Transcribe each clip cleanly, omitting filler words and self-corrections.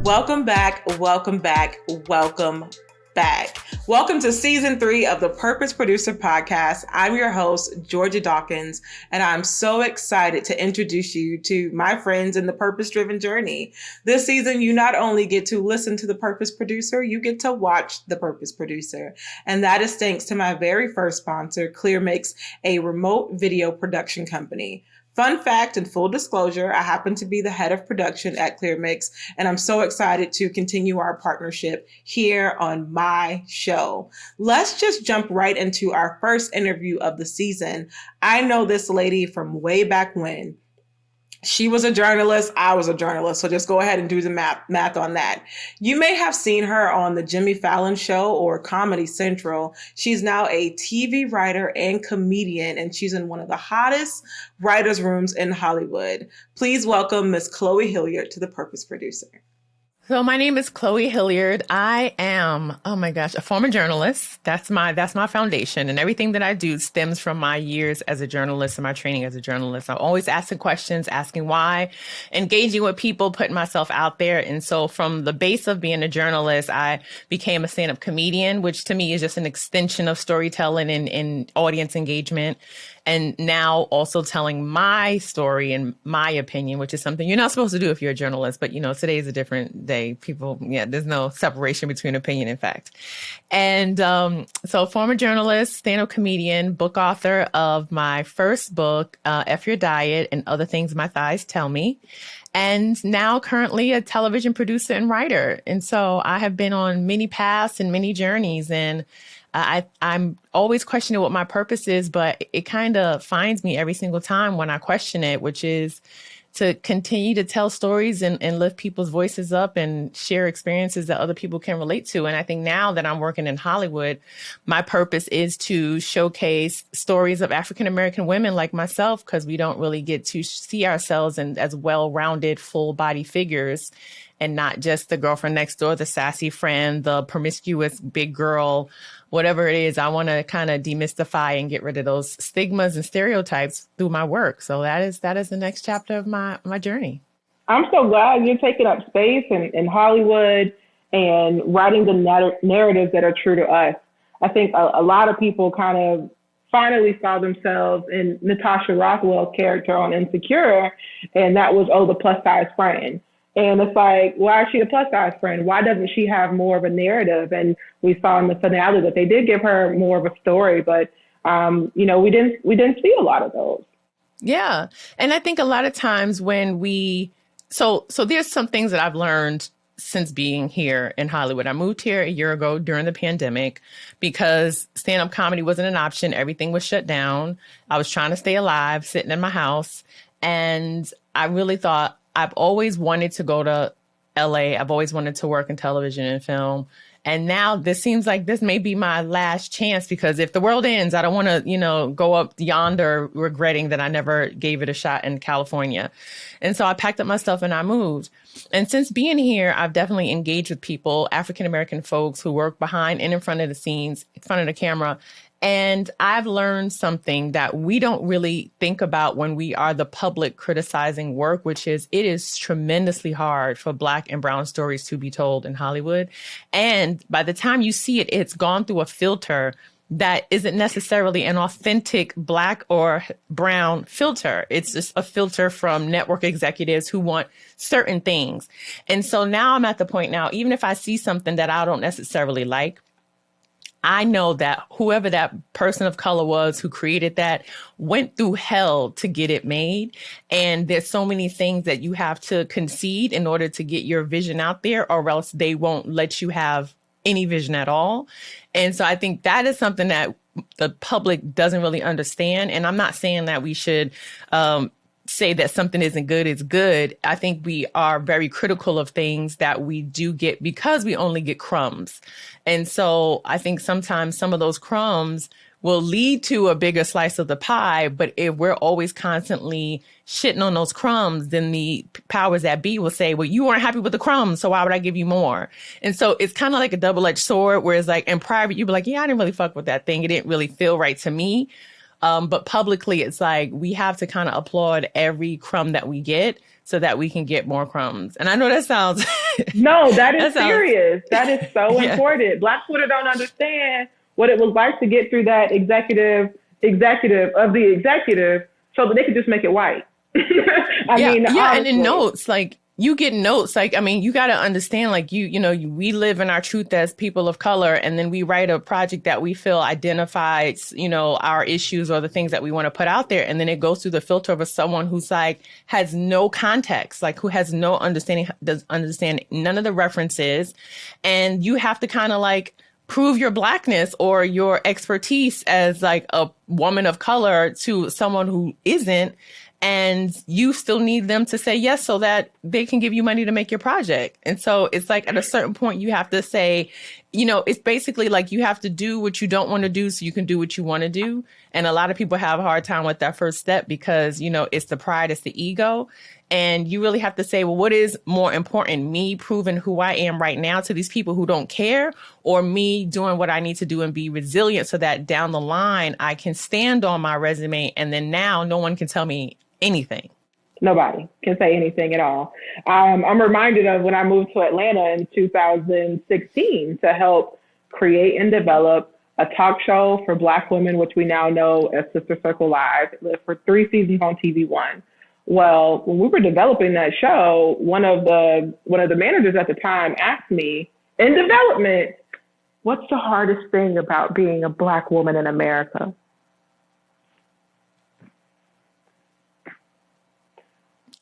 Welcome back, welcome back, welcome back. Welcome to season 3 of the Purpose Producer Podcast. I'm your host, Georgia Dawkins, and I'm so excited to introduce you to my friends in the purpose-driven journey. This season, you not only get to listen to the Purpose Producer, you get to watch the Purpose Producer. And that is thanks to my very first sponsor, ClearMix, a remote video production company. Fun fact and full disclosure, I happen to be the head of production at ClearMix, and I'm so excited to continue our partnership here on my show. Let's just jump right into our first interview of the season. I know this lady from way back when. She was a journalist. I was a journalist. So just go ahead and do the math on that. You may have seen her on the Jimmy Fallon show or Comedy Central. She's now a TV writer and comedian, and she's in one of the hottest writers' rooms in Hollywood. Please welcome Miss Chloé Hilliard to the Purpose Producer. So my name is Chloé Hilliard. I am, a former journalist. That's my foundation, and everything that I do stems from my years as a journalist and my training as a journalist. I'm always asking questions, asking why, engaging with people, putting myself out there. And so from the base of being a journalist, I became a stand-up comedian, which to me is just an extension of storytelling and audience engagement. And now also telling my story and my opinion, which is something you're not supposed to do if you're a journalist. But, today is a different day. There's no separation between opinion and fact. And so former journalist, stand-up comedian, book author of my first book, F Your Diet and Other Things My Thighs Tell Me. And now currently a television producer and writer. And so I have been on many paths and many journeys, and I'm always questioning what my purpose is, but it kind of finds me every single time when I question it, which is to continue to tell stories and lift people's voices up and share experiences that other people can relate to. And I think now that I'm working in Hollywood, my purpose is to showcase stories of African-American women like myself, because we don't really get to see ourselves as well-rounded, full-body figures, and not just the girlfriend next door, the sassy friend, the promiscuous big girl, whatever it is. I want to kind of demystify and get rid of those stigmas and stereotypes through my work. So that is the next chapter of my journey. I'm so glad you're taking up space in Hollywood and writing the narratives that are true to us. I think a lot of people kind of finally saw themselves in Natasha Rothwell's character on Insecure, and that was, the plus size friend. And it's like, why is she a plus size friend? Why doesn't she have more of a narrative? And we saw in the finale that they did give her more of a story, but we didn't see a lot of those. Yeah. And I think a lot of times when so there's some things that I've learned since being here in Hollywood. I moved here a year ago during the pandemic because stand-up comedy wasn't an option. Everything was shut down. I was trying to stay alive, sitting in my house. And I really thought, I've always wanted to go to LA. I've always wanted to work in television and film. And now this seems like this may be my last chance, because if the world ends, I don't want to, go up yonder regretting that I never gave it a shot in California. And so I packed up my stuff and I moved. And since being here, I've definitely engaged with people, African-American folks who work behind and in front of the scenes, in front of the camera. And I've learned something that we don't really think about when we are the public criticizing work, which is it is tremendously hard for Black and brown stories to be told in Hollywood. And by the time you see it, it's gone through a filter that isn't necessarily an authentic Black or brown filter. It's just a filter from network executives who want certain things. And so now I'm at the point now, even if I see something that I don't necessarily like, I know that whoever that person of color was who created that went through hell to get it made. And there's so many things that you have to concede in order to get your vision out there, or else they won't let you have any vision at all. And so I think that is something that the public doesn't really understand. And I'm not saying that we should say that something isn't good is good. I think we are very critical of things that we do get because we only get crumbs. And so I think sometimes some of those crumbs will lead to a bigger slice of the pie. But if we're always constantly shitting on those crumbs, then the powers that be will say, well, you weren't happy with the crumbs, so why would I give you more? And so it's kind of like a double-edged sword, where it's like in private, you'd be like, yeah, I didn't really fuck with that thing. It didn't really feel right to me. But publicly, it's like we have to kind of applaud every crumb that we get so that we can get more crumbs. And I know that sounds... No, that is serious. That is so important. Black Twitter don't understand what it was like to get through that executive of the executive so that they could just make it white. And in notes, like you get notes, like, I mean, you got to understand, like we live in our truth as people of color, and then we write a project that we feel identifies, our issues or the things that we want to put out there. And then it goes through the filter of someone who's like, has no context, like who has no understanding, does understand none of the references. And you have to kind of like prove your blackness or your expertise as like a woman of color to someone who isn't. And you still need them to say yes so that they can give you money to make your project. And so it's like at a certain point, you have to say, it's basically like you have to do what you don't want to do so you can do what you want to do. And a lot of people have a hard time with that first step because, it's the pride, it's the ego. And you really have to say, well, what is more important, me proving who I am right now to these people who don't care, or me doing what I need to do and be resilient so that down the line I can stand on my resume and then now no one can tell me anything. Nobody can say anything at all. I'm reminded of when I moved to Atlanta in 2016 to help create and develop a talk show for Black women, which we now know as Sister Circle Live. It lived for 3 seasons on TV One. Well, when we were developing that show, one of the managers at the time asked me, in development, what's the hardest thing about being a Black woman in America?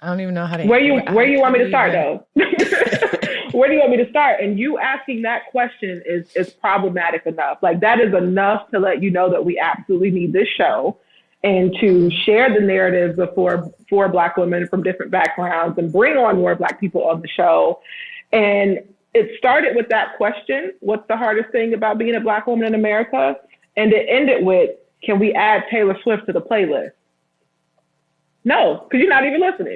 I don't even know how to. Where you want me to start, though? Where do you want me to start? And you asking that question is problematic enough. Like, that is enough to let you know that we absolutely need this show and to share the narratives of four Black women from different backgrounds and bring on more Black people on the show. And it started with that question: what's the hardest thing about being a Black woman in America? And it ended with, can we add Taylor Swift to the playlist? No, because you're not even listening.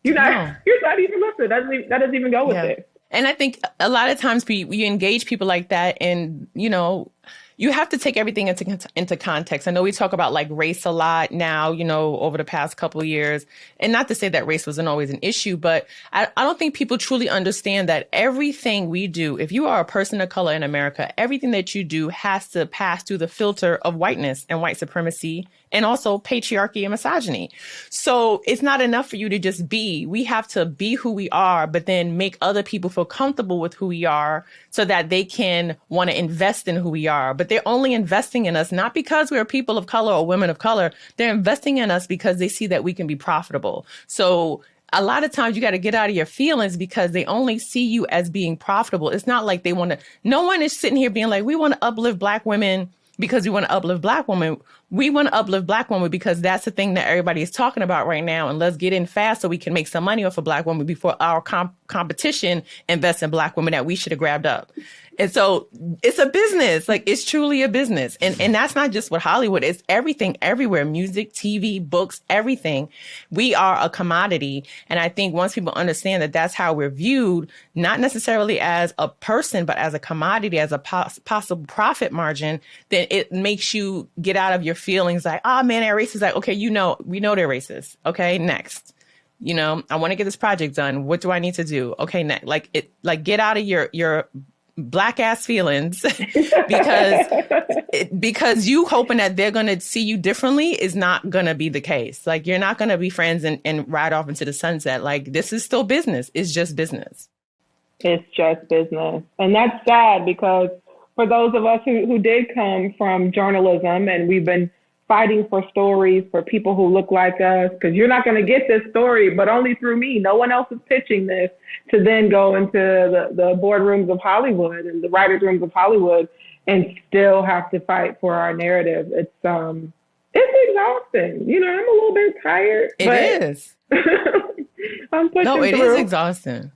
You're not even listening. That doesn't even go with it. And I think a lot of times we engage people like that, and you have to take everything into context. I know we talk about like race a lot now, over the past couple of years, and not to say that race wasn't always an issue, but I don't think people truly understand that everything we do, if you are a person of color in America, everything that you do has to pass through the filter of whiteness and white supremacy and also patriarchy and misogyny. So it's not enough for you to just be. We have to be who we are, but then make other people feel comfortable with who we are so that they can want to invest in who we are. But they're only investing in us, not because we're people of color or women of color. They're investing in us because they see that we can be profitable. So a lot of times you got to get out of your feelings because they only see you as being profitable. It's not like they want to, no one is sitting here being like, we want to uplift Black women because we want to uplift Black women. We want to uplift Black women because that's the thing that everybody is talking about right now. And let's get in fast so we can make some money off of Black women before our competition invests in Black women that we should have grabbed up. And so it's a business, like it's truly a business. And that's not just with Hollywood. It's everything, everywhere, music, TV, books, everything. We are a commodity. And I think once people understand that that's how we're viewed, not necessarily as a person, but as a commodity, as a possible profit margin, then it makes you get out of your feelings like, oh man, they're racist. Like, okay, we know they're racist. Okay, next. I want to get this project done. What do I need to do? Okay, next. Get out of your Black ass feelings because you hoping that they're going to see you differently is not going to be the case. Like, you're not going to be friends and ride off into the sunset. Like, this is still business. It's just business. It's just business. And that's sad because for those of us who did come from journalism and we've been fighting for stories for people who look like us, because you're not going to get this story, but only through me. No one else is pitching this to then go into the boardrooms of Hollywood and the writers' rooms of Hollywood and still have to fight for our narrative. It's It's exhausting. You know, I'm a little bit tired. It is. I'm pushing No, it through. is exhausting.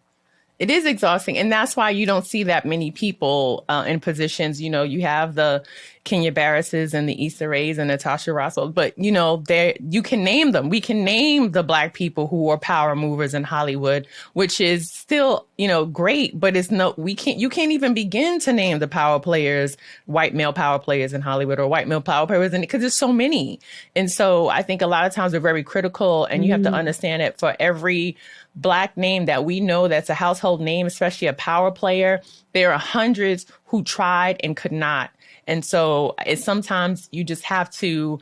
It is exhausting. And that's why you don't see that many people in positions. You know, you have the Kenya Barrises and the Issa Raes and Natasha Rothwell, but, you know, you can name them. We can name the Black people who are power movers in Hollywood, which is still, you know, great, but you can't even begin to name the power players, white male power players in Hollywood or white male power players, because there's so many. And so I think a lot of times we're very critical, and you have to understand that for every Black name that we know that's a household name, especially a power player, there are hundreds who tried and could not. And so it's sometimes you just have to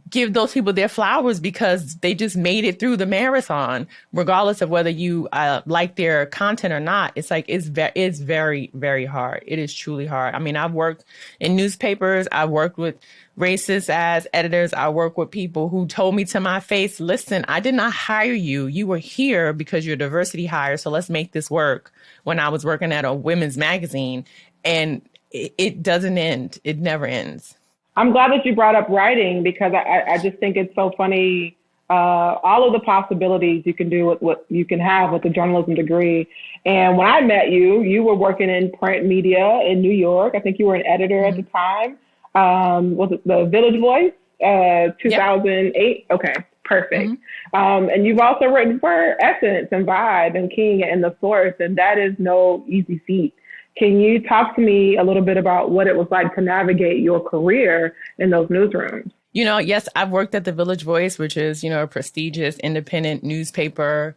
give those people their flowers because they just made it through the marathon, regardless of whether you like their content or not. It's like, it's very, very hard. It is truly hard. I mean, I've worked in newspapers. I've worked with racist as editors. I work with people who told me to my face, listen, I did not hire you. You were here because you're a diversity hire. So let's make this work. When I was working at a women's magazine, and it doesn't end. It never ends. I'm glad that you brought up writing, because I just think it's so funny. All of the possibilities you can do with what you can have with a journalism degree. And when I met you, you were working in print media in New York. I think you were an editor at the time. Was it the Village Voice, 2008? Yep. Okay, perfect. And you've also written for Essence and Vibe and King and The Source, and that is no easy feat. Can you talk to me a little bit about what it was like to navigate your career in those newsrooms? You know, yes, I've worked at the Village Voice, which is, you know, a prestigious independent newspaper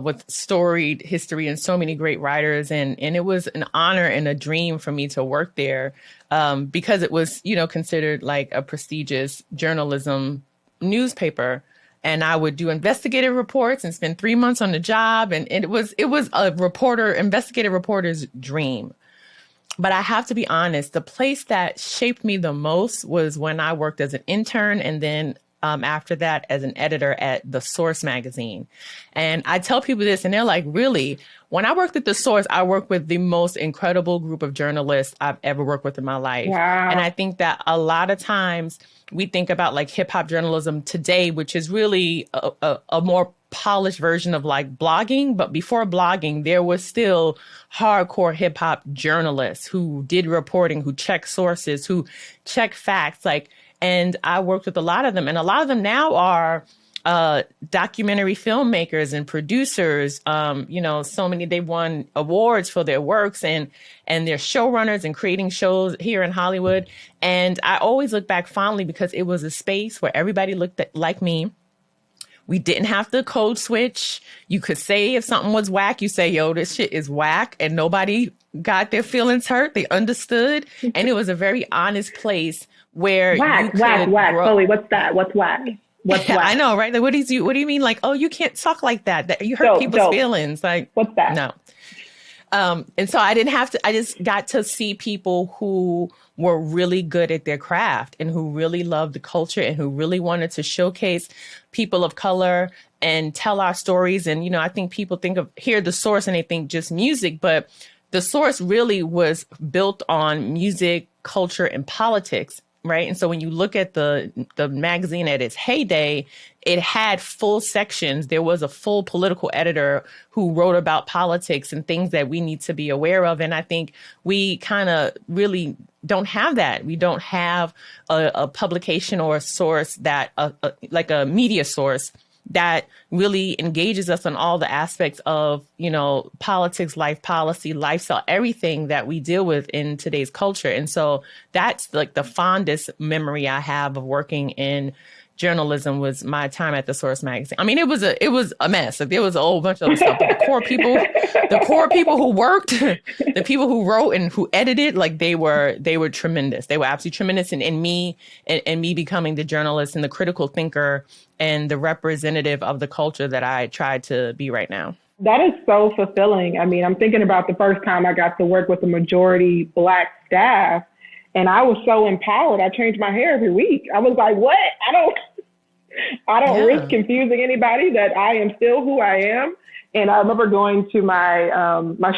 with storied history and so many great writers. And it was an honor and a dream for me to work there because it was, you know, considered like a prestigious journalism newspaper. And I would do investigative reports and spend 3 months on the job. And it was a investigative reporter's dream. But I have to be honest, the place that shaped me the most was when I worked as an intern, and then after that as an editor at The Source magazine. And I tell people this and they're like, really? When I worked at The Source, I worked with the most incredible group of journalists I've ever worked with in my life. Wow. And I think that a lot of times we think about like hip hop journalism today, which is really a more polished version of like blogging. But before blogging, there was still hardcore hip hop journalists who did reporting, who checked sources, who checked facts. And I worked with a lot of them, and a lot of them now are documentary filmmakers and producers. You know, so many, they won awards for their works, and they're showrunners and creating shows here in Hollywood. And I always look back fondly because it was a space where everybody looked like me. We didn't have to code switch. You could say if something was whack, you say, yo, this shit is whack. And nobody got their feelings hurt. They understood. And it was a very honest place where whack. Chloé, what's that? What's whack? What's whack? I know, right? Like, what do you mean? Like, oh, you can't talk like that. You hurt people's feelings. Like, what's that? No. And so I just got to see people who were really good at their craft and who really loved the culture and who really wanted to showcase people of color and tell our stories. And, you know, I think people hear The Source and they think just music, but The Source really was built on music, culture, and politics. Right. And so when you look at the magazine at its heyday, it had full sections. There was a full political editor who wrote about politics and things that we need to be aware of. And I think we kind of really don't have that. We don't have a publication or a source that like a media source that really engages us on all the aspects of, you know, politics, life policy, lifestyle, everything that we deal with in today's culture. And so that's like the fondest memory I have of working in journalism was my time at The Source magazine. I mean, it was a mess. Like, there was a whole bunch of other stuff. But the core people who worked, the people who wrote and who edited, like they were tremendous. They were absolutely tremendous in me and me becoming the journalist and the critical thinker and the representative of the culture that I try to be right now. That is so fulfilling. I mean, I'm thinking about the first time I got to work with a majority Black staff, and I was so empowered. I changed my hair every week. I was like, what? I don't risk confusing anybody that I am still who I am. And I remember going to my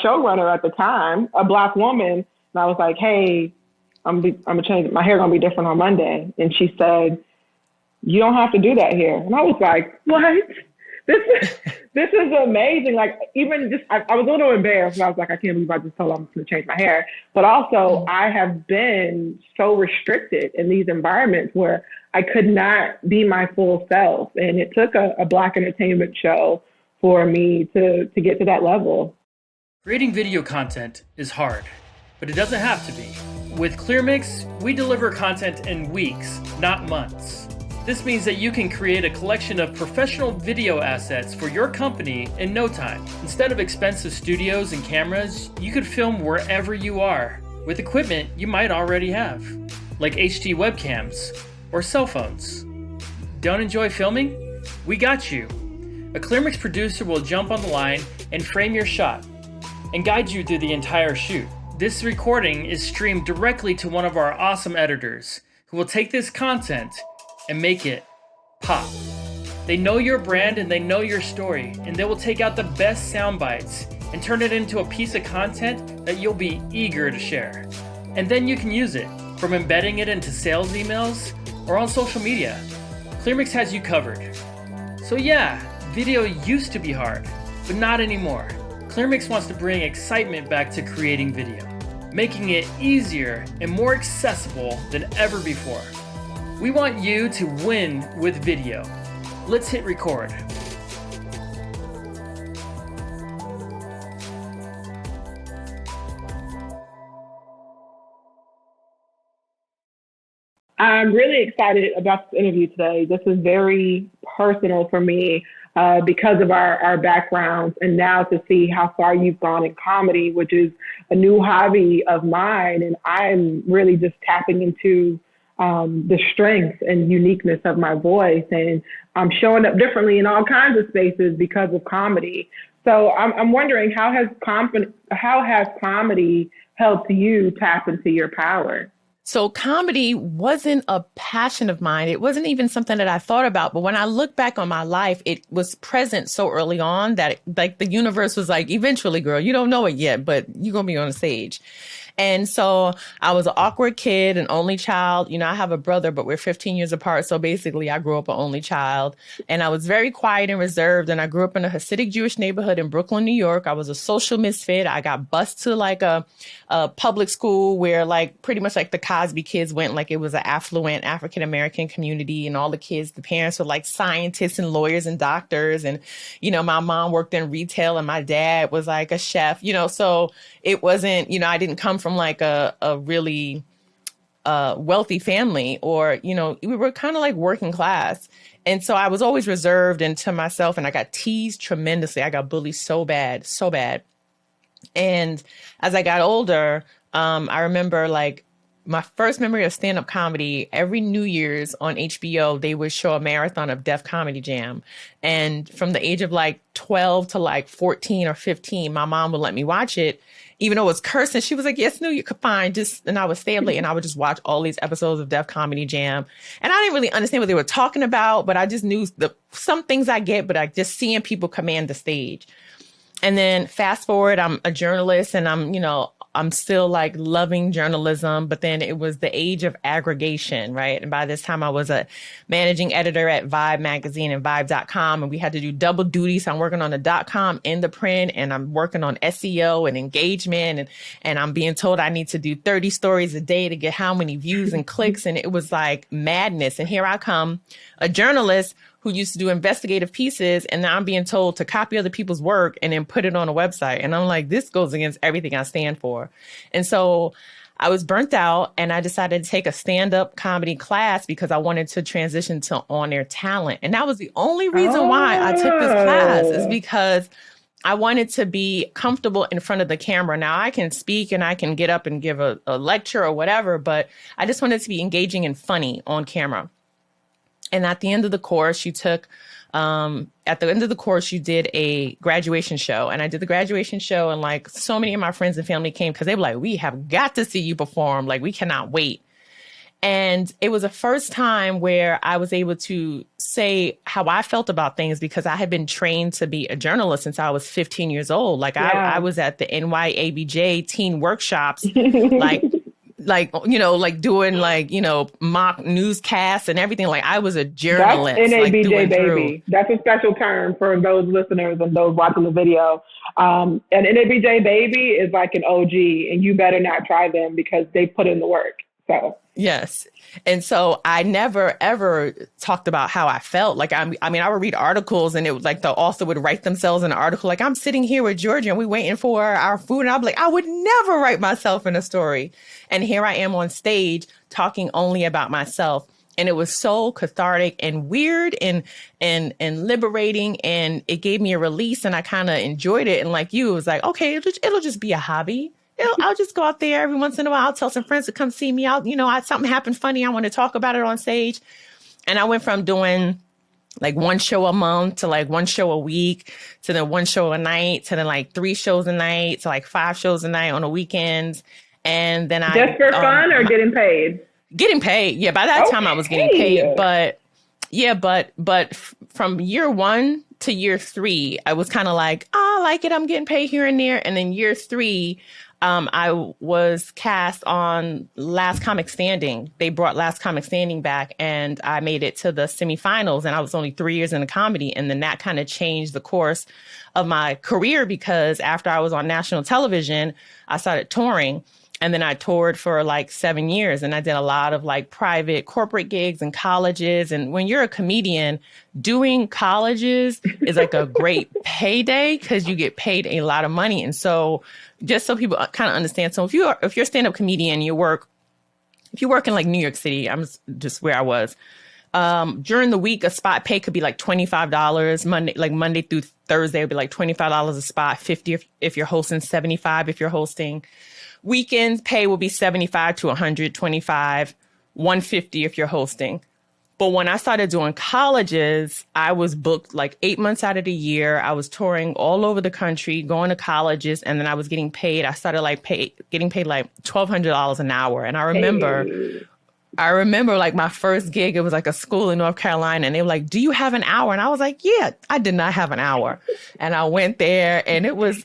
showrunner at the time, a Black woman, and I was like, hey, I'm gonna change, my hair gonna be different on Monday. And she said, you don't have to do that here. And I was like, what? This is amazing. Like, even just, I was a little embarrassed. I was like, I can't believe I just told them to change my hair. But also, I have been so restricted in these environments where I could not be my full self. And it took a Black entertainment show for me to get to that level. Creating video content is hard, but it doesn't have to be. With ClearMix, we deliver content in weeks, not months. This means that you can create a collection of professional video assets for your company in no time. Instead of expensive studios and cameras, you could film wherever you are with equipment you might already have, like HD webcams or cell phones. Don't enjoy filming? We got you. A ClearMix producer will jump on the line and frame your shot and guide you through the entire shoot. This recording is streamed directly to one of our awesome editors who will take this content and make it pop. They know your brand and they know your story, and they will take out the best sound bites and turn it into a piece of content that you'll be eager to share. And then you can use it, from embedding it into sales emails or on social media. ClearMix has you covered. So yeah, video used to be hard, but not anymore. ClearMix wants to bring excitement back to creating video, making it easier and more accessible than ever before. We want you to win with video. Let's hit record. I'm really excited about this interview today. This is very personal for me because of our backgrounds, and now to see how far you've gone in comedy, which is a new hobby of mine. And I'm really just tapping into the strength and uniqueness of my voice, and I'm showing up differently in all kinds of spaces because of comedy. So I'm wondering, how has comedy helped you tap into your power? So comedy wasn't a passion of mine. It wasn't even something that I thought about. But when I look back on my life, it was present so early on that like the universe was like, eventually, girl, you don't know it yet, but you're going to be on the stage. And so I was an awkward kid, an only child. You know, I have a brother, but we're 15 years apart. So basically, I grew up an only child. And I was very quiet and reserved. And I grew up in a Hasidic Jewish neighborhood in Brooklyn, New York. I was a social misfit. I got bused to like a public school where like pretty much like the Cosby kids went, like it was an affluent African-American community. And all the kids, the parents were like scientists and lawyers and doctors. And, you know, my mom worked in retail and my dad was like a chef, you know, so it wasn't, you know, I didn't come from like a really wealthy family, or, you know, we were kind of like working class. And so I was always reserved and to myself, and I got teased tremendously. I got bullied so bad, so bad. And as I got older, I remember like my first memory of stand-up comedy, every New Year's on HBO, they would show a marathon of Def Comedy Jam. And from the age of like 12 to like 14 or 15, my mom would let me watch it. Even though it was cursing, she was like, yes, no, you could find just, and I would stay up late and I would just watch all these episodes of Def Comedy Jam. And I didn't really understand what they were talking about, but I just knew some things I get, but I just seeing people command the stage. And then fast forward, I'm a journalist and I'm still like loving journalism, but then it was the age of aggregation, right? And by this time I was a managing editor at Vibe magazine and Vibe.com, and we had to do double duty. So I'm working on the .com and the print, and I'm working on SEO and engagement, and I'm being told I need to do 30 stories a day to get how many views and clicks. And it was like madness. And here I come, a journalist who used to do investigative pieces, and now I'm being told to copy other people's work and then put it on a website. And I'm like, this goes against everything I stand for. And so I was burnt out, and I decided to take a stand-up comedy class because I wanted to transition to on-air talent. And that was the only reason why I took this class, is because I wanted to be comfortable in front of the camera. Now I can speak and I can get up and give a lecture or whatever, but I just wanted to be engaging and funny on camera. And at the end of the course, you did a graduation show. And I did the graduation show, and like so many of my friends and family came because they were like, we have got to see you perform. Like, we cannot wait. And it was the first time where I was able to say how I felt about things, because I had been trained to be a journalist since I was 15 years old. Like I was at the NYABJ teen workshops, like like, like doing like, mock newscasts and everything. Like I was a journalist. That's NABJ like, baby. That's a special term for those listeners and those watching the video. And NABJ baby is like an OG, and you better not try them because they put in the work. So yes. And so I never, ever talked about how I felt. Like, I would read articles and it was like the author would write themselves in an article. Like, I'm sitting here with Georgia and we waiting for our food. And I'll be like, I would never write myself in a story. And here I am on stage talking only about myself. And it was so cathartic and weird and liberating. And it gave me a release and I kind of enjoyed it. And like you, it was like, okay, it'll just be a hobby. I'll just go out there every once in a while. I'll tell some friends to come see me out. Something happened funny. I want to talk about it on stage. And I went from doing like one show a month to like one show a week to then one show a night to then like 3 shows a night to like 5 shows a night on the weekends. And then just for fun or getting paid? Getting paid. Yeah. By that time I was getting paid, but from year 1 to year 3, I was kind of like, I like it. I'm getting paid here and there. And then year 3, I was cast on Last Comic Standing. They brought Last Comic Standing back and I made it to the semifinals, and I was only 3 years in the comedy. And then that kind of changed the course of my career because after I was on national television, I started touring. And then I toured for like 7 years and I did a lot of like private corporate gigs and colleges. And when you're a comedian, doing colleges is like a great payday because you get paid a lot of money. And so just so people kind of understand. So if you're a stand-up comedian, if you work in like New York City, I'm just where I was, during the week, a spot pay could be like $25 Monday through Thursday would be like $25 a spot, 50 if you're hosting, 75 if you're hosting. Weekends pay will be 75 to 125, 150 if you're hosting. But when I started doing colleges, I was booked like 8 months out of the year. I was touring all over the country, going to colleges, and then I was getting paid. I started getting paid like $1,200 an hour. And I remember like my first gig, it was like a school in North Carolina, and they were like, do you have an hour? And I was like, yeah, I did not have an hour. And I went there and it was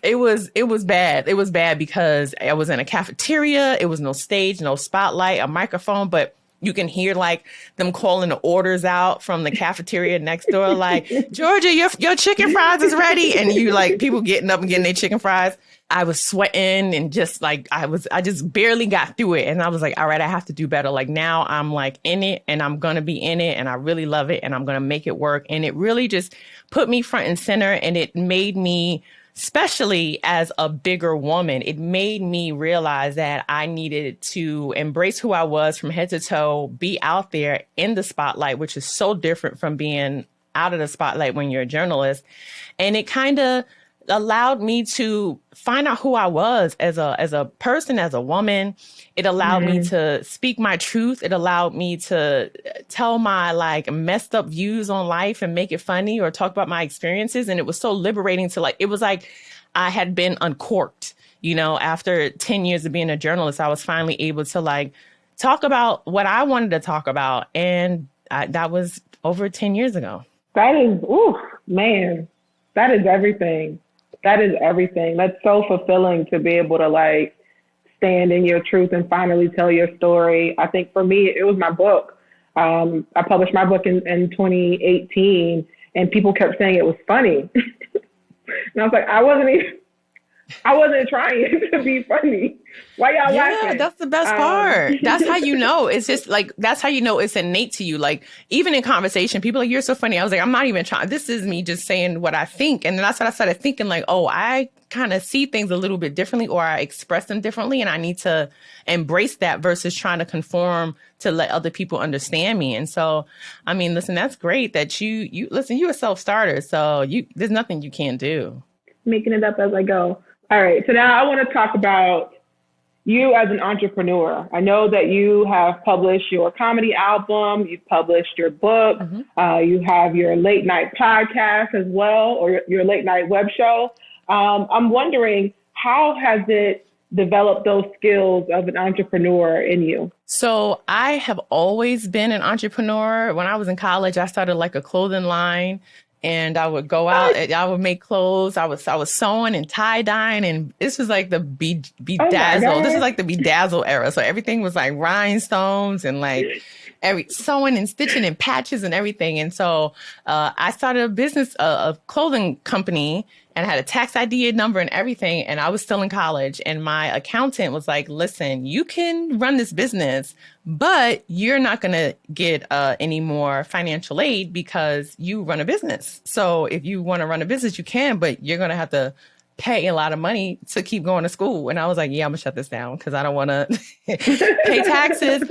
bad. It was bad because I was in a cafeteria. It was no stage, no spotlight, a microphone, but you can hear like them calling the orders out from the cafeteria next door, like, Georgia, your chicken fries is ready. And you like people getting up and getting their chicken fries. I was sweating and just like, I just barely got through it. And I was like, all right, I have to do better. Like now I'm like in it and I'm going to be in it and I really love it and I'm going to make it work. And it really just put me front and center. And it made me, especially as a bigger woman, it made me realize that I needed to embrace who I was from head to toe, be out there in the spotlight, which is so different from being out of the spotlight when you're a journalist. And it kind of allowed me to find out who I was as a person, as a woman. It allowed me to speak my truth. It allowed me to tell my like messed up views on life and make it funny or talk about my experiences. And it was so liberating to like, it was like I had been uncorked, after 10 years of being a journalist. I was finally able to like talk about what I wanted to talk about. And that was over 10 years ago. That is, man, that is everything. That is everything. That's so fulfilling to be able to like stand in your truth and finally tell your story. I think for me, it was my book. I published my book in 2018 and people kept saying it was funny. And I was like, I wasn't trying to be funny. Why y'all laughing? Yeah, that's the best part. That's how you know. It's just like, that's how you know it's innate to you. Like, even in conversation, people are like, you're so funny. I was like, I'm not even trying. This is me just saying what I think. And then that's what I started thinking, like, oh, I kind of see things a little bit differently or I express them differently. And I need to embrace that versus trying to conform to let other people understand me. And so, I mean, listen, that's great that you listen, you're a self-starter. So there's nothing you can't do. Making it up as I go. All right. So now I want to talk about you as an entrepreneur. I know that you have published your comedy album, you've published your book, you have your late night podcast as well, or your late night web show. I'm wondering, how has it developed those skills of an entrepreneur in you? So I have always been an entrepreneur. When I was in college, I started like a clothing line. and I would go out and I would make clothes. I was sewing and tie-dyeing, and this was like the bedazzle. This is like the bedazzle era. So everything was like rhinestones and like every sewing and stitching and patches and everything. And so I started a business, a clothing company, and I had a tax ID number and everything. And I was still in college. And my accountant was like, listen, you can run this business, but you're not going to get any more financial aid because you run a business. So if you want to run a business, you can, but you're going to have to pay a lot of money to keep going to school. And I was like, yeah, I'm gonna shut this down because I don't want to pay taxes.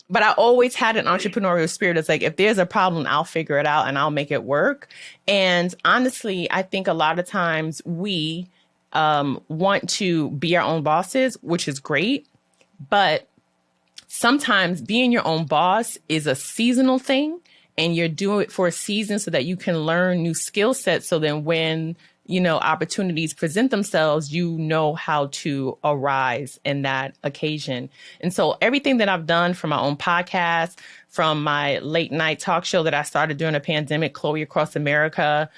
But I always had an entrepreneurial spirit. It's like, if there's a problem, I'll figure it out and I'll make it work. And honestly, I think a lot of times we want to be our own bosses, which is great. But sometimes being your own boss is a seasonal thing, and you're doing it for a season so that you can learn new skill sets. So then when opportunities present themselves, you know how to arise in that occasion. And so everything that I've done from my own podcast, from my late night talk show that I started during the pandemic, Chloé Across America,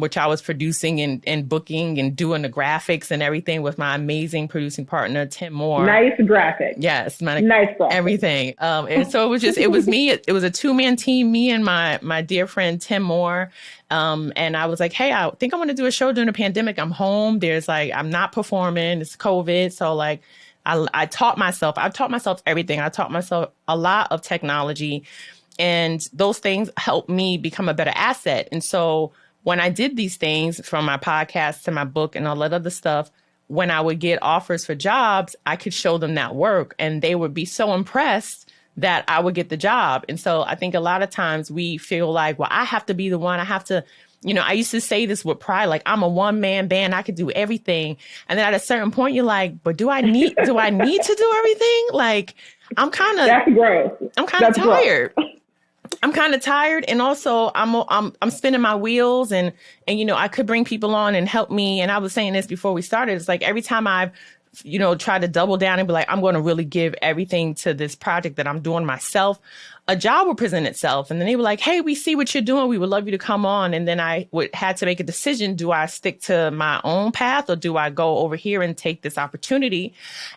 which I was producing and booking and doing the graphics and everything with my amazing producing partner, Tim Moore. Nice graphic. Yes. Nice graphic. Everything. And so it was me. It was a 2-man team, me and my dear friend, Tim Moore. And I was like, hey, I think I want to do a show during the pandemic. I'm home. I'm not performing. It's COVID. So like, I taught myself everything. I taught myself a lot of technology, and those things helped me become a better asset. And so when I did these things, from my podcast to my book and all that other stuff, when I would get offers for jobs, I could show them that work, and they would be so impressed that I would get the job. And so I think a lot of times we feel like, well, I have to be the one. I have to, I used to say this with pride, like, I'm a one-man band. I could do everything. And then at a certain point, you're like, but do I need to do everything? Like, That's gross. I'm kind of tired. I'm kind of tired. And also I'm spinning my wheels, and I could bring people on and help me. And I was saying this before we started. It's like every time I've try to double down and be like, I'm going to really give everything to this project that I'm doing myself, a job will present itself. And then they were like, hey, we see what you're doing. We would love you to come on. And then I had to make a decision. Do I stick to my own path, or do I go over here and take this opportunity?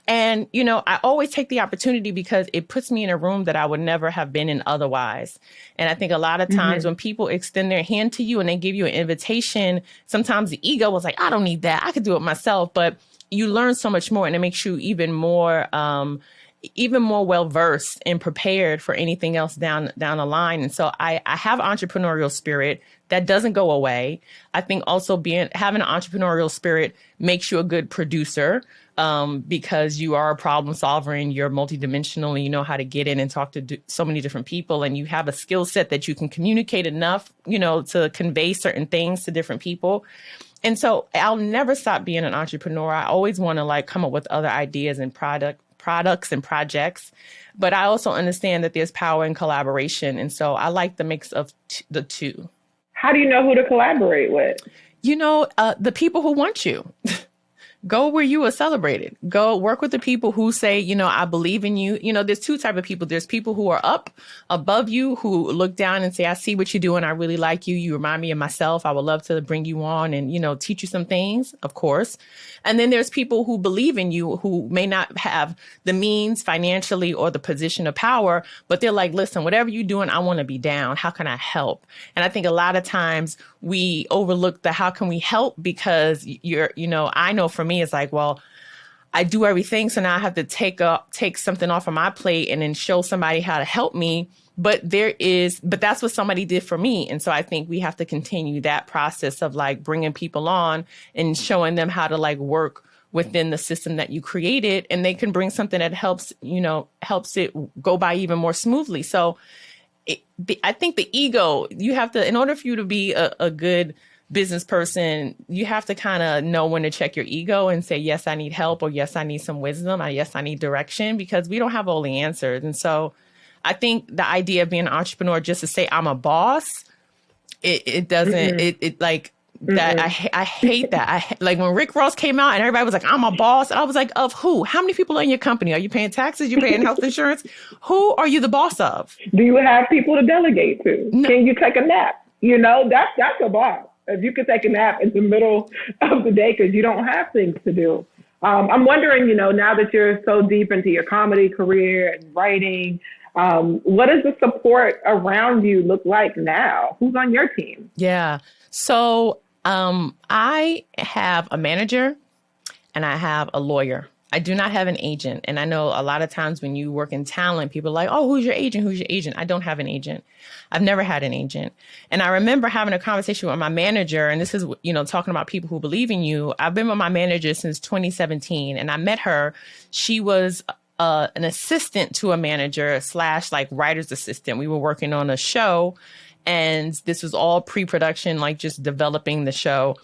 And, I always take the opportunity because it puts me in a room that I would never have been in otherwise. And I think a lot of times when people extend their hand to you and they give you an invitation, sometimes the ego was like, I don't need that. I could do it myself. But you learn so much more, and it makes you even more well-versed and prepared for anything else down the line. And so I have entrepreneurial spirit that doesn't go away. I think also having an entrepreneurial spirit makes you a good producer, because you are a problem solver and you're multidimensional, and you know how to get in and talk to so many different people, and you have a skill set that you can communicate enough, to convey certain things to different people. And so I'll never stop being an entrepreneur. I always want to come up with other ideas and products and projects. But I also understand that there's power in collaboration. And so I like the mix of the two. How do you know who to collaborate with? The people who want you. Go where you are celebrated. Go work with the people who say, I believe in you. There's two types of people. There's people who are up above you, who look down and say, I see what you're doing. I really like you. You remind me of myself. I would love to bring you on and, teach you some things, of course. And then there's people who believe in you, who may not have the means financially or the position of power, but they're like, listen, whatever you're doing, I want to be down. How can I help? And I think a lot of times we overlook the how can we help, because I know for me, it's like, well, I do everything. So now I have to take something off of my plate and then show somebody how to help me. But that's what somebody did for me. And so I think we have to continue that process of bringing people on and showing them how to work within the system that you created, and they can bring something that helps it go by even more smoothly. So I think the ego, you have to, in order for you to be a good business person, you have to kind of know when to check your ego and say, yes, I need help, or yes, I need some wisdom, or yes, I need direction, because we don't have all the answers. And so I think the idea of being an entrepreneur just to say I'm a boss, it doesn't, that I hate that. When Rick Ross came out and everybody was like, I'm a boss. And I was like, of who? How many people are in your company? Are you paying taxes? You paying health insurance? Who are you the boss of? Do you have people to delegate to? No. Can you take a nap? That's a boss. If you could take a nap in the middle of the day because you don't have things to do. I'm wondering, now that you're so deep into your comedy career and writing, what does the support around you look like now? Who's on your team? Yeah. So I have a manager and I have a lawyer. I do not have an agent. And I know a lot of times when you work in talent, people are like, oh, who's your agent? Who's your agent? I don't have an agent. I've never had an agent. And I remember having a conversation with my manager. And this is, talking about people who believe in you. I've been with my manager since 2017 and I met her. She was an assistant to a manager / like writer's assistant. We were working on a show and this was all pre-production, like just developing the show.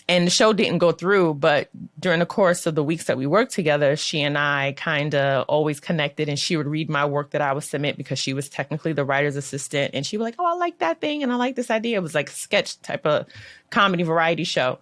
And the show didn't go through, but during the course of the weeks that we worked together, she and I kind of always connected and she would read my work that I would submit because she was technically the writer's assistant. And she was like, oh, I like that thing. And I like this idea. It was like a sketch type of comedy variety show.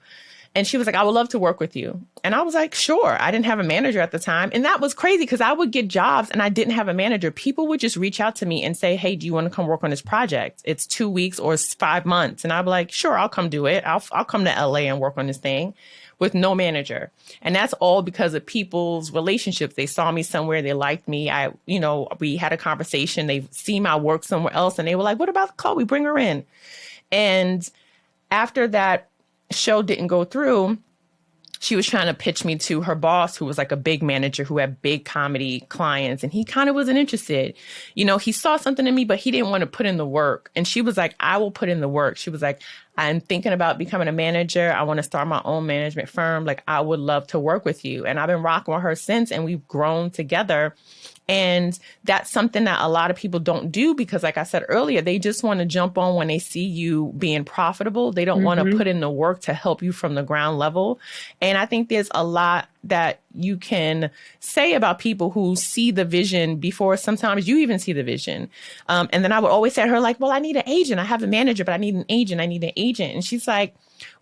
And she was like, I would love to work with you. And I was like, sure. I didn't have a manager at the time. And that was crazy because I would get jobs and I didn't have a manager. People would just reach out to me and say, hey, do you want to come work on this project? It's 2 weeks or 5 months. And I'd be like, sure, I'll come do it. I'll come to LA and work on this thing with no manager. And that's all because of people's relationships. They saw me somewhere. They liked me. We had a conversation. They see my work somewhere else. And they were like, what about Chloe? Bring her in. And after that show didn't go through, she was trying to pitch me to her boss, who was like a big manager who had big comedy clients. And he kind of wasn't interested. He saw something in me, but he didn't want to put in the work. And she was like, I will put in the work. She was like, I'm thinking about becoming a manager. I want to start my own management firm. Like, I would love to work with you. And I've been rocking with her since, and we've grown together. And that's something that a lot of people don't do because, like I said earlier, they just want to jump on when they see you being profitable. They don't want to put in the work to help you from the ground level. And I think there's a lot that you can say about people who see the vision before sometimes you even see the vision. And then I would always say to her, like, well, I need an agent. I have a manager, but I need an agent. I need an agent. And she's like,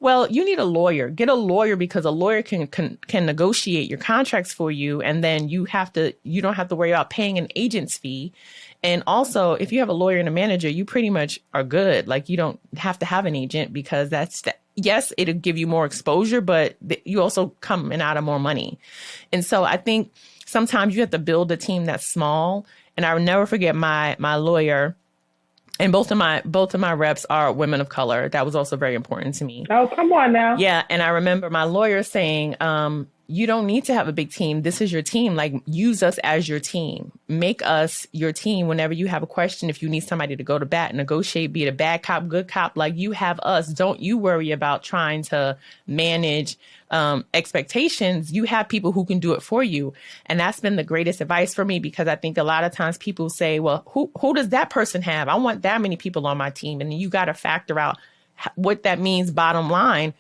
well, you need a lawyer. Get a lawyer because a lawyer can negotiate your contracts for you. And then you don't have to worry about paying an agent's fee. And also, if you have a lawyer and a manager, you pretty much are good. Like, you don't have to have an agent because yes, it'll give you more exposure, but you also coming out of more money. And so I think sometimes you have to build a team that's small. And I will never forget my lawyer. And both of my reps are women of color. That was also very important to me. Oh, come on now. Yeah. And I remember my lawyer saying, you don't need to have a big team. This is your team. Like, use us as your team. Make us your team whenever you have a question. If you need somebody to go to bat, negotiate, be it a bad cop, good cop, like, you have us. Don't you worry about trying to manage expectations. You have people who can do it for you. And that's been the greatest advice for me, because I think a lot of times people say, well, who does that person have? I want that many people on my team. And you got to factor out what that means bottom line.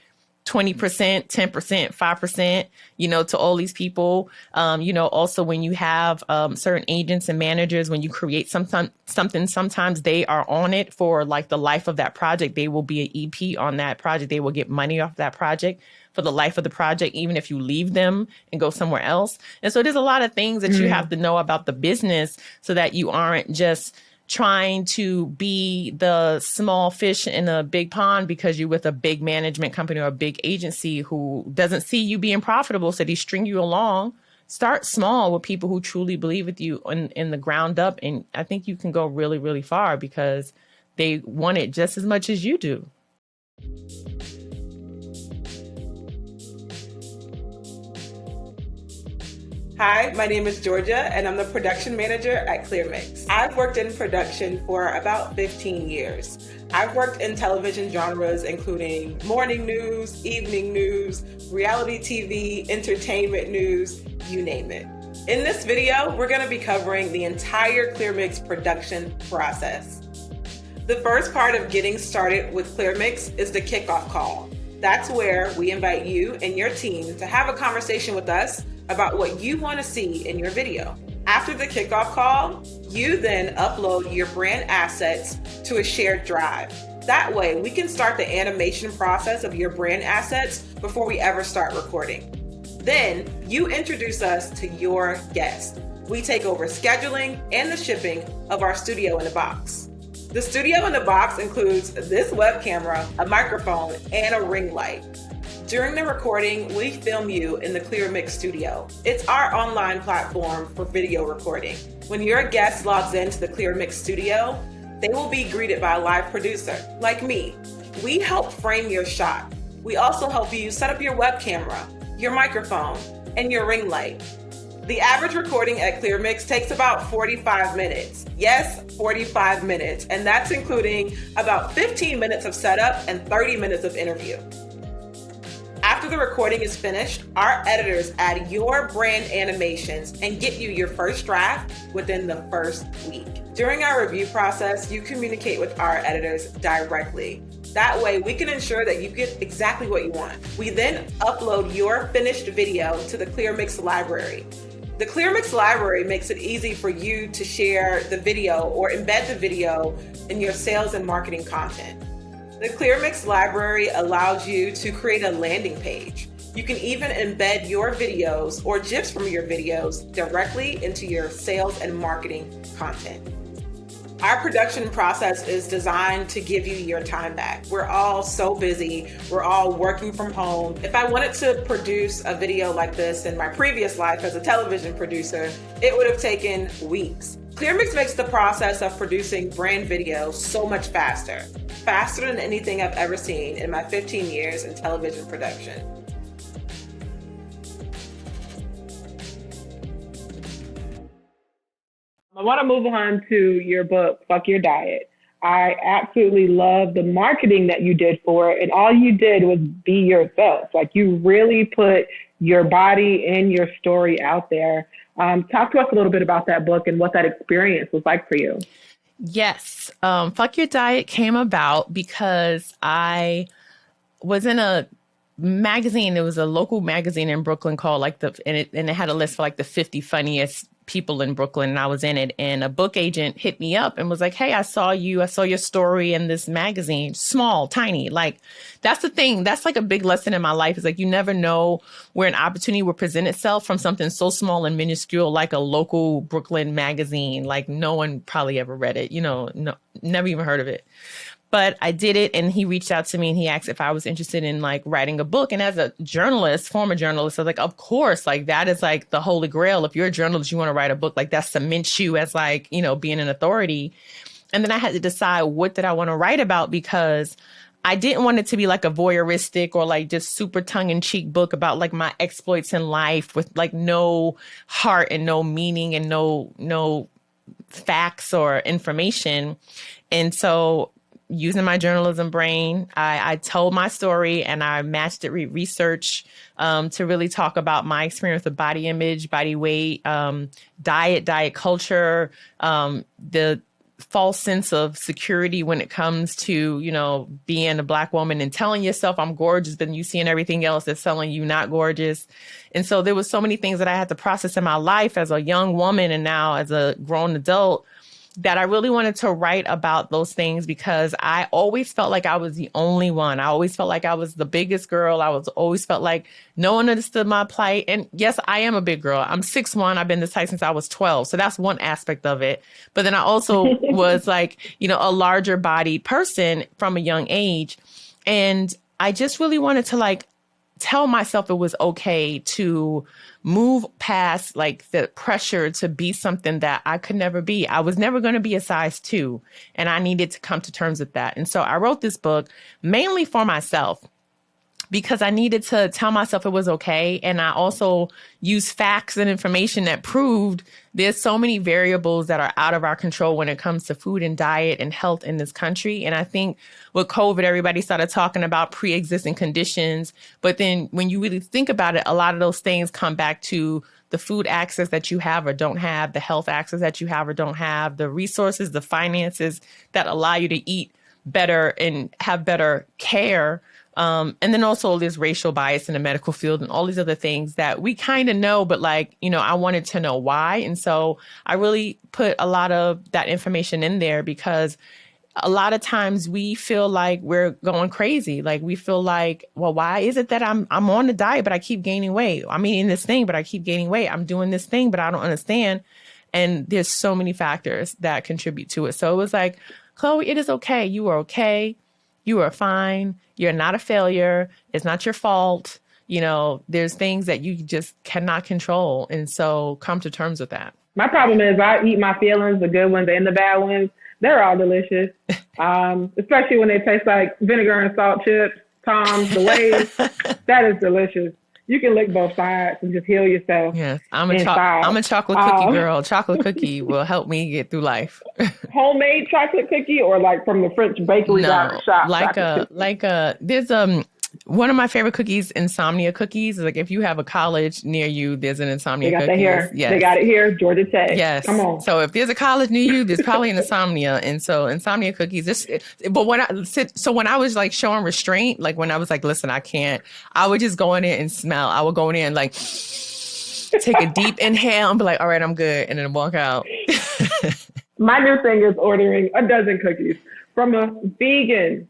20%, 10%, 5%, to all these people. Also when you have certain agents and managers, when you create something, sometimes they are on it for like the life of that project. They will be an EP on that project. They will get money off that project for the life of the project, even if you leave them and go somewhere else. And so there's a lot of things that you have to know about the business so that you aren't just trying to be the small fish in a big pond because you're with a big management company or a big agency who doesn't see you being profitable. So they string you along. Start small with people who truly believe with you in the ground up. And I think you can go really, really far because they want it just as much as you do. Hi, my name is Georgia, and I'm the production manager at ClearMix. I've worked in production for about 15 years. I've worked in television genres including morning news, evening news, reality TV, entertainment news, you name it. In this video, we're going to be covering the entire ClearMix production process. The first part of getting started with ClearMix is the kickoff call. That's where we invite you and your team to have a conversation with us about what you want to see in your video. After the kickoff call, you then upload your brand assets to a shared drive. That way, we can start the animation process of your brand assets before we ever start recording. Then, you introduce us to your guest. We take over scheduling and the shipping of our studio in a box. The studio in the box includes this web camera, a microphone, and a ring light. During the recording, we film you in the ClearMix studio. It's our online platform for video recording. When your guest logs into the ClearMix studio, they will be greeted by a live producer, like me. We help frame your shot. We also help you set up your web camera, your microphone, and your ring light. The average recording at ClearMix takes about 45 minutes. Yes, 45 minutes. And that's including about 15 minutes of setup and 30 minutes of interview. After the recording is finished, our editors add your brand animations and get you your first draft within the first week. During our review process, you communicate with our editors directly. That way, we can ensure that you get exactly what you want. We then upload your finished video to the ClearMix library. The ClearMix library makes it easy for you to share the video or embed the video in your sales and marketing content. The ClearMix library allows you to create a landing page. You can even embed your videos or GIFs from your videos directly into your sales and marketing content. Our production process is designed to give you your time back. We're all so busy. We're all working from home. If I wanted to produce a video like this in my previous life as a television producer, it would have taken weeks. ClearMix makes the process of producing brand videos so much faster than anything I've ever seen in my 15 years in television production. I want to move on to your book, Fuck Your Diet. I absolutely love the marketing that you did for it. And all you did was be yourself. Like, you really put your body and your story out there. Talk to us a little bit about that book and what that experience was like for you. Yes. Fuck Your Diet came about because I was in a magazine. It was a local magazine in Brooklyn called and it had a list for like the 50 funniest people in Brooklyn, and I was in it, and a book agent hit me up and was like, hey, I saw your story in this magazine. Small, tiny. Like, that's the thing. That's like a big lesson in my life, is like, you never know where an opportunity will present itself from something so small and minuscule like a local Brooklyn magazine. Like, no one probably ever read it, no, never even heard of it. But I did it, and he reached out to me and he asked if I was interested in like writing a book. And as a journalist, former journalist, I was like, of course, like that is like the holy grail. If you're a journalist, you want to write a book, like that cements you as like, being an authority. And then I had to decide, what did I want to write about? Because I didn't want it to be like a voyeuristic or like just super tongue in cheek book about like my exploits in life with like no heart and no meaning and no facts or information. And so, using my journalism brain, I told my story and I matched it with research to really talk about my experience with body image, body weight, diet culture, the false sense of security when it comes to, being a Black woman and telling yourself I'm gorgeous, but you seeing everything else that's telling you not gorgeous. And so there was so many things that I had to process in my life as a young woman and now as a grown adult, that I really wanted to write about those things, because I always felt like I was the only one. I always felt like I was the biggest girl. Always felt like no one understood my plight. And yes, I am a big girl. I'm 6'1". I've been this height since I was 12. So that's one aspect of it. But then I also was like, a larger bodied person from a young age. And I just really wanted to like tell myself it was okay to move past like the pressure to be something that I could never be. I was never going to be a size 2, and I needed to come to terms with that. And so I wrote this book mainly for myself, because I needed to tell myself it was okay. And I also used facts and information that proved there's so many variables that are out of our control when it comes to food and diet and health in this country. And I think with COVID, everybody started talking about pre-existing conditions. But then when you really think about it, a lot of those things come back to the food access that you have or don't have, the health access that you have or don't have, the resources, the finances that allow you to eat better and have better care. And then also there's racial bias in the medical field and all these other things that we kind of know, but like, I wanted to know why. And so I really put a lot of that information in there, because a lot of times we feel like we're going crazy. Like we feel like, well, why is it that I'm on the diet, but I keep gaining weight? I'm eating this thing, but I keep gaining weight. I'm doing this thing, but I don't understand. And there's so many factors that contribute to it. So it was like Chloé, it is okay. You are okay. You are fine. You're not a failure. It's not your fault. You know, there's things that you just cannot control. And so come to terms with that. My problem is I eat my feelings, the good ones and the bad ones. They're all delicious, especially when they taste like vinegar and salt chips, Tom's, the Lay's. That is delicious. You can lick both sides and just heal yourself. Yes, I'm a chocolate cookie girl. Chocolate cookie will help me get through life. Homemade chocolate cookie or like from the French bakery shop? There's one of my favorite cookies, insomnia cookies. Like if you have a college near you, there's an insomnia cookie. Yes. They got it here, Georgia Tech. Yes. Come on. So if there's a college near you, there's probably an insomnia. And so insomnia cookies. When I was like showing restraint, like when I was like, listen, I can't, I would just go in there and smell. I would go in there and like take a deep inhale and be like, all right, I'm good. And then walk out. My new thing is ordering a dozen cookies from a vegan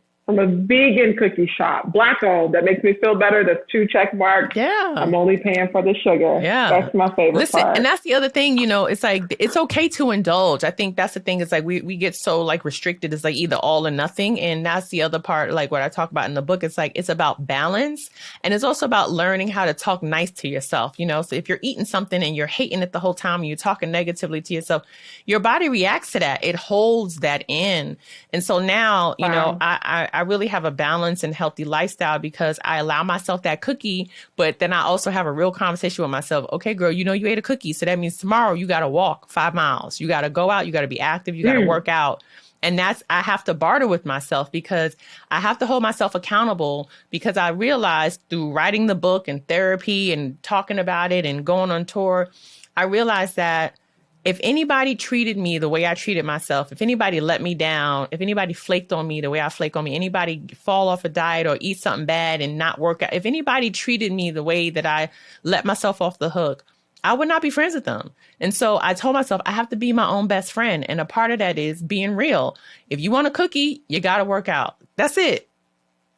cookie shop, Black owned, that makes me feel better. That's 2 check marks. Yeah. I'm only paying for the sugar. Yeah. That's my favorite part. And that's the other thing, you know, it's like, it's okay to indulge. I think that's the thing. It's like, we get so like restricted. It's like either all or nothing. And that's the other part, like what I talk about in the book. It's like, it's about balance. And it's also about learning how to talk nice to yourself, you know? So if you're eating something and you're hating it the whole time and you're talking negatively to yourself, your body reacts to that. It holds that in. And so now, you know, I really have a balanced and healthy lifestyle because I allow myself that cookie, but then I also have a real conversation with myself. Okay, girl, you know, you ate a cookie. So that means tomorrow you got to walk 5 miles. You got to go out. You got to be active. You got to work out. And I have to barter with myself because I have to hold myself accountable because I realized through writing the book and therapy and talking about it and going on tour, I realized that if anybody treated me the way I treated myself, if anybody let me down, if anybody flaked on me the way I flake on me, anybody fall off a diet or eat something bad and not work out, if anybody treated me the way that I let myself off the hook, I would not be friends with them. And so I told myself I have to be my own best friend. And a part of that is being real. If you want a cookie, you got to work out. That's it.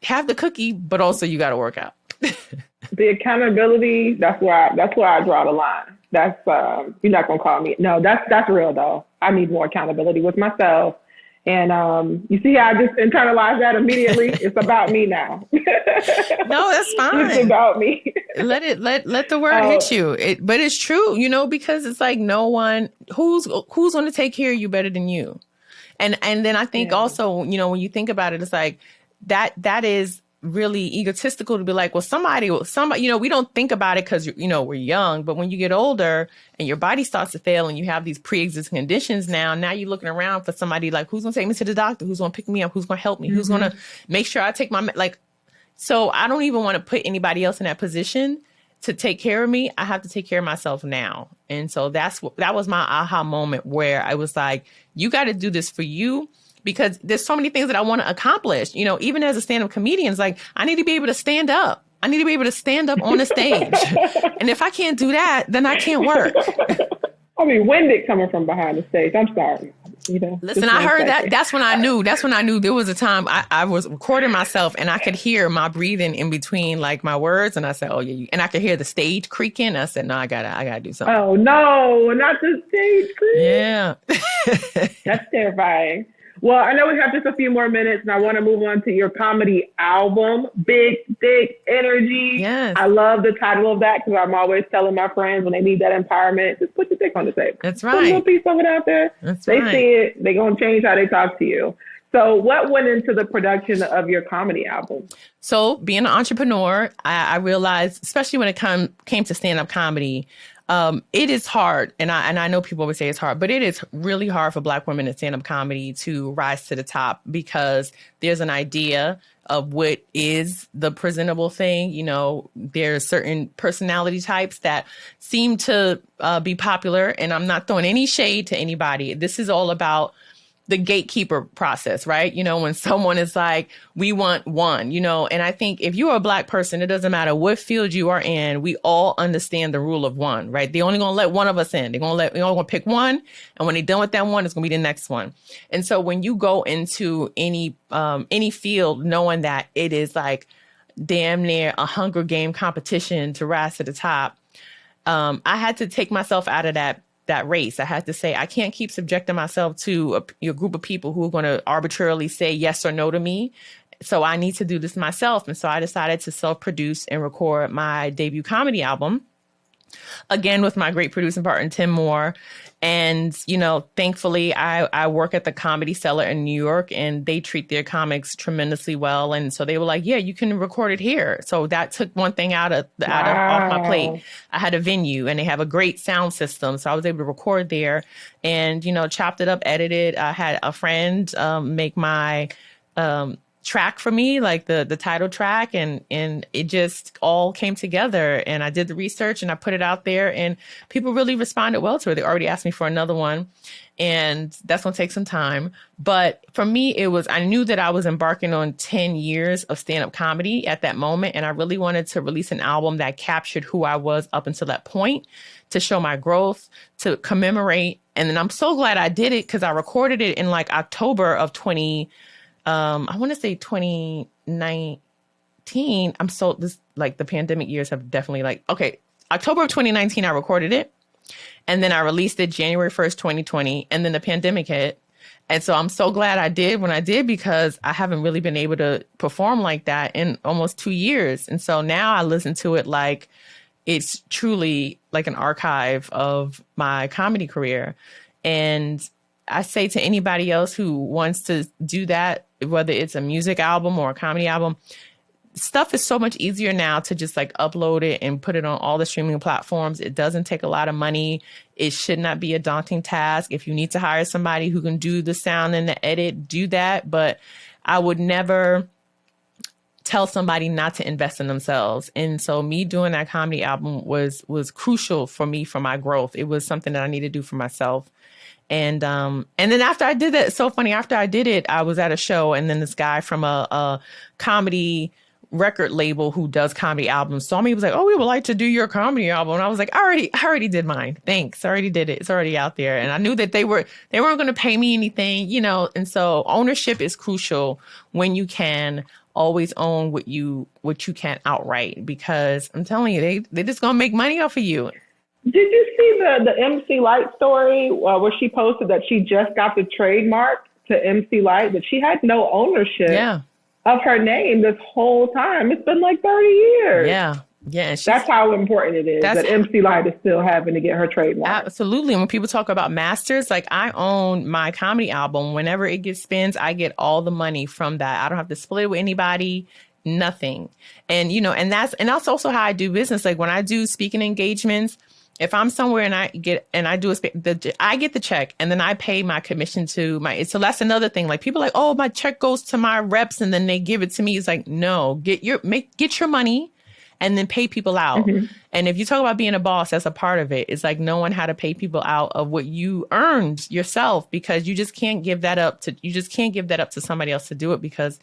Have the cookie, but also you got to work out. The accountability, that's where I draw the line. That's you're not gonna call me. No, that's real though. I need more accountability with myself. And you see how I just internalized that immediately? It's about me now. No, that's fine. It's about me. Let the word hit you. But it's true, you know, because it's like no one who's going to take care of you better than you. And then I think also, you know, when you think about it, it's like that is really egotistical to be like, well, somebody, you know, we don't think about it because, you know, we're young, but when you get older and your body starts to fail and you have these pre-existing conditions now you're looking around for somebody like, who's going to take me to the doctor? Who's going to pick me up? Who's going to help me? Who's going to make sure I take so I don't even want to put anybody else in that position to take care of me. I have to take care of myself now. And so that was my aha moment where I was like, you got to do this for you. Because there's so many things that I want to accomplish, you know, even as a stand-up comedian, it's like, I need to be able to stand up. I need to be able to stand up on the stage. And if I can't do that, then I can't work. I mean, winded coming from behind the stage. I'm sorry. You know, listen, I heard that. That's when I knew there was a time I was recording myself and I could hear my breathing in between like my words. And I said, oh yeah. And I could hear the stage creaking. I said, no, I gotta do something. Oh no, not the stage creak. Yeah. That's terrifying. Well, I know we have just a few more minutes, and I want to move on to your comedy album, Big Dick Energy. Yes. I love the title of that because I'm always telling my friends when they need that empowerment, just put your dick on the table. That's right. Put a little piece of it out there. They see it. They're going to change how they talk to you. So what went into the production of your comedy album? So being an entrepreneur, I realized, especially when it came to stand-up comedy, it is hard. And I know people always say it's hard, but it is really hard for Black women in stand-up comedy to rise to the top because there's an idea of what is the presentable thing. You know, there's certain personality types that seem to be popular. And I'm not throwing any shade to anybody. This is all about the gatekeeper process, right? You know, when someone is like, we want one, you know, and I think if you're a Black person, it doesn't matter what field you are in, we all understand the rule of one, right? They're only going to let one of us in. They're only going to pick one. And when they're done with that one, it's going to be the next one. And so when you go into any field, knowing that it is like damn near a Hunger Game competition to rise to the top, I had to take myself out of that that race. I had to say, I can't keep subjecting myself to a group of people who are going to arbitrarily say yes or no to me. So I need to do this myself. And so I decided to self-produce and record my debut comedy album, again, with my great producing partner, Tim Moore. And, thankfully, I work at the Comedy Cellar in New York, and they treat their comics tremendously well. And so they were like, yeah, you can record it here. So that took one thing off my plate. I had a venue, and they have a great sound system. So I was able to record there and, chopped it up, edited. I had a friend make my track for me, like the title track, and it just all came together. And I did the research and I put it out there, and people really responded well to it. They already asked me for another one, and that's going to take some time. But for me, I knew that I was embarking on 10 years of stand-up comedy at that moment. And I really wanted to release an album that captured who I was up until that point, to show my growth, to commemorate. And then I'm so glad I did it, because I recorded it in like October of 2019. The pandemic years have definitely October of 2019, I recorded it. And then I released it January 1st, 2020. And then the pandemic hit. And so I'm so glad I did when I did, because I haven't really been able to perform like that in almost 2 years. And so now I listen to it like it's truly like an archive of my comedy career. And I say to anybody else who wants to do that, whether it's a music album or a comedy album, stuff is so much easier now to just like upload it and put it on all the streaming platforms. It doesn't take a lot of money. It should not be a daunting task. If you need to hire somebody who can do the sound and the edit, do that. But I would never tell somebody not to invest in themselves. And so me doing that comedy album was crucial for me, for my growth. It was something that I needed to do for myself. And then after I did that, it's so funny, after I did it, I was at a show, and then this guy from a comedy record label who does comedy albums saw me. He was like, "Oh, we would like to do your comedy album." And I was like, I already did mine. Thanks. I already did it. It's already out there. And I knew that they weren't going to pay me anything, and so ownership is crucial when you can. Always own what you can't outright, because I'm telling you, they just gonna make money off of you. Did you see the MC Light story where she posted that she just got the trademark to MC Light, but she had no ownership of her name this whole time? It's been like 30 years. Yeah. That's how important it is that MC Light is still having to get her trademark. Absolutely. And when people talk about masters, like I own my comedy album. Whenever it gets spins, I get all the money from that. I don't have to split it with anybody. Nothing. And, and that's also how I do business. Like when I do speaking engagements, if I'm somewhere and I get the check, and then I pay my commission to so that's another thing. Like people are like, oh, my check goes to my reps and then they give it to me. It's like, no, get your money and then pay people out. Mm-hmm. And if you talk about being a boss, that's a part of it. It's like knowing how to pay people out of what you earned yourself, because you just can't give that up to somebody else to do it, because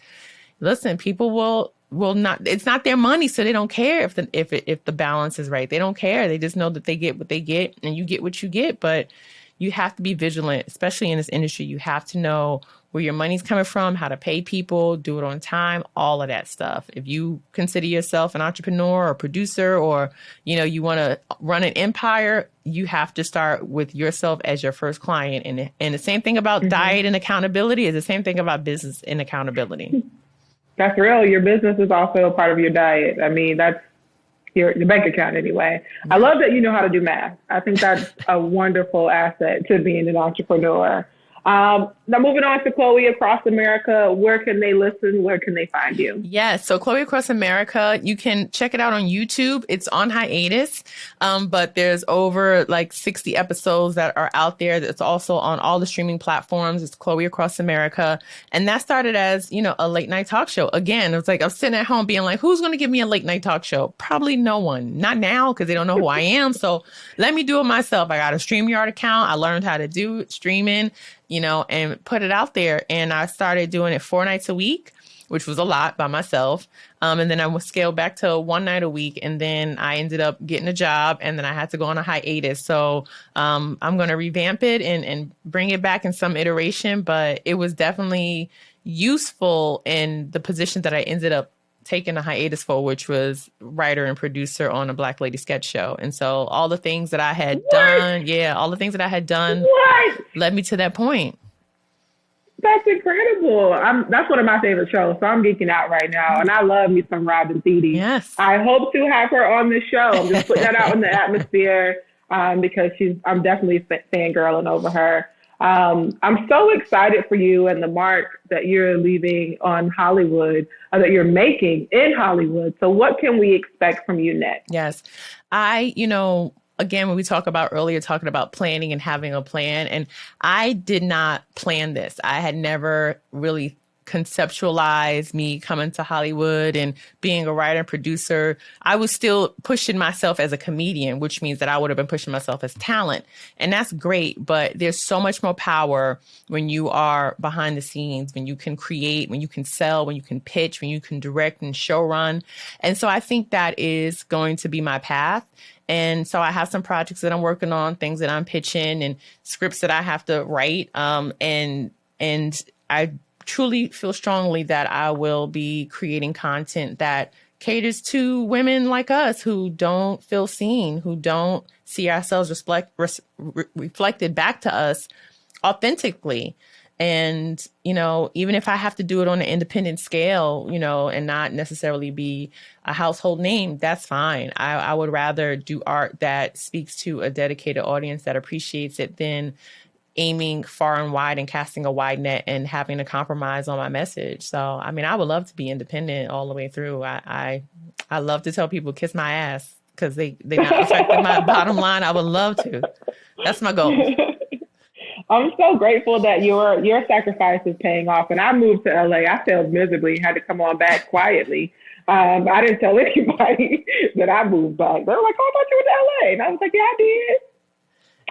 listen, people will not, it's not their money, so they don't care if the balance is right. They don't care. They just know that they get what they get and you get what you get. But you have to be vigilant, especially in this industry. You have to know where your money's coming from, how to pay people, do it on time, all of that stuff. If you consider yourself an entrepreneur or producer, or, you want to run an empire, you have to start with yourself as your first client. And the same thing about diet and accountability is the same thing about business and accountability. That's real. Your business is also a part of your diet. I mean, that's your bank account anyway. I love that you know how to do math. I think that's a wonderful asset to being an entrepreneur. Now moving on to Chloé Across America, where can they listen? Where can they find you? Yes. So Chloé Across America, you can check it out on YouTube. It's on hiatus, but there's over 60 episodes that are out there. It's also on all the streaming platforms. It's Chloé Across America. And that started as, a late night talk show. Again, it was like I was sitting at home being like, who's going to give me a late night talk show? Probably no one. Not now, because they don't know who I am. So let me do it myself. I got a StreamYard account. I learned how to do streaming, and put it out there. And I started doing it 4 nights a week, which was a lot by myself. And then I was scaled back to 1 night a week. And then I ended up getting a job, and then I had to go on a hiatus. So I'm going to revamp it and bring it back in some iteration. But it was definitely useful in the position that I ended up taken a hiatus for, which was writer and producer on a Black Lady sketch show. And so all the things that I had done led me to that point. That's incredible. That's one of my favorite shows, so I'm geeking out right now. And I love me some Robin Thede. Yes. I hope to have her on the show. I'm just putting that out in the atmosphere because I'm definitely fangirling over her. I'm so excited for you and the mark that you're leaving on Hollywood, that you're making in Hollywood. So what can we expect from you next? Yes. Again, when we talking about planning and having a plan, and I did not plan this. I had never really conceptualized me coming to Hollywood and being a writer and producer. I was still pushing myself as a comedian, which means that I would have been pushing myself as talent. And that's great, but there's so much more power when you are behind the scenes, when you can create, when you can sell, when you can pitch, when you can direct and showrun. And so I think that is going to be my path. And so I have some projects that I'm working on, things that I'm pitching and scripts that I have to write. And I truly feel strongly that I will be creating content that caters to women like us who don't feel seen, who don't see ourselves reflected back to us authentically. And, even if I have to do it on an independent scale, and not necessarily be a household name, that's fine. I would rather do art that speaks to a dedicated audience that appreciates it than aiming far and wide and casting a wide net and having to compromise on my message. So, I would love to be independent all the way through. I love to tell people kiss my ass because they not affecting my bottom line. I would love to. That's my goal. I'm so grateful that your sacrifice is paying off. And I moved to LA. I failed miserably, had to come on back quietly. I didn't tell anybody that I moved back. They were like, "Oh, I thought you were in LA." And I was like, "Yeah, I did."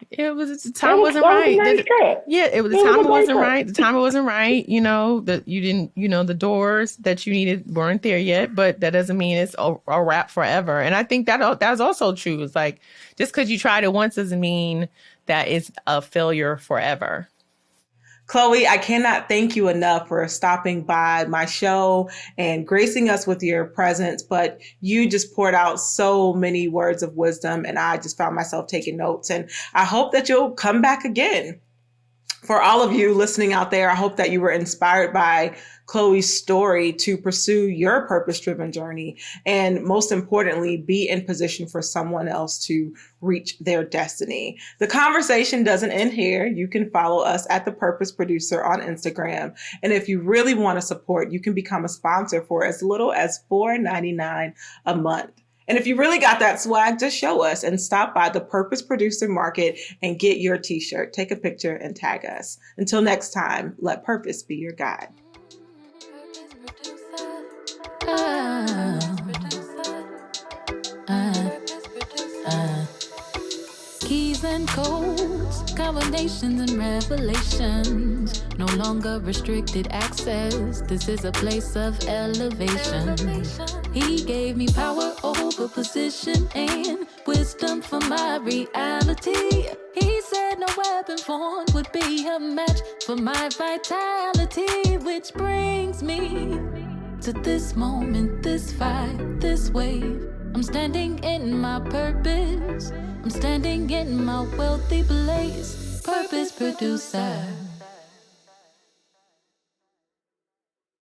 It was the time wasn't right. The time wasn't right. The time wasn't right. That you didn't. The doors that you needed weren't there yet. But that doesn't mean it's a wrap forever. And I think that's also true. It's like just because you tried it once doesn't mean that it's a failure forever. Chloé, I cannot thank you enough for stopping by my show and gracing us with your presence, but you just poured out so many words of wisdom and I just found myself taking notes, and I hope that you'll come back again. For all of you listening out there, I hope that you were inspired by Chloé's story to pursue your purpose-driven journey and, most importantly, be in position for someone else to reach their destiny. The conversation doesn't end here. You can follow us at The Purpose Producer on Instagram. And if you really want to support, you can become a sponsor for as little as $4.99 a month. And if you really got that swag, just show us and stop by the Purpose Producer Market and get your t-shirt. Take a picture and tag us. Until next time, let purpose be your guide. Keys and codes, combinations and revelations. No longer restricted access. This is a place of elevation. He gave me power over position and wisdom for my reality. He said no weapon formed would be a match for my vitality, which brings me to this moment, this fight, this wave. I'm standing in my purpose. I'm standing in my wealthy place. Purpose producer.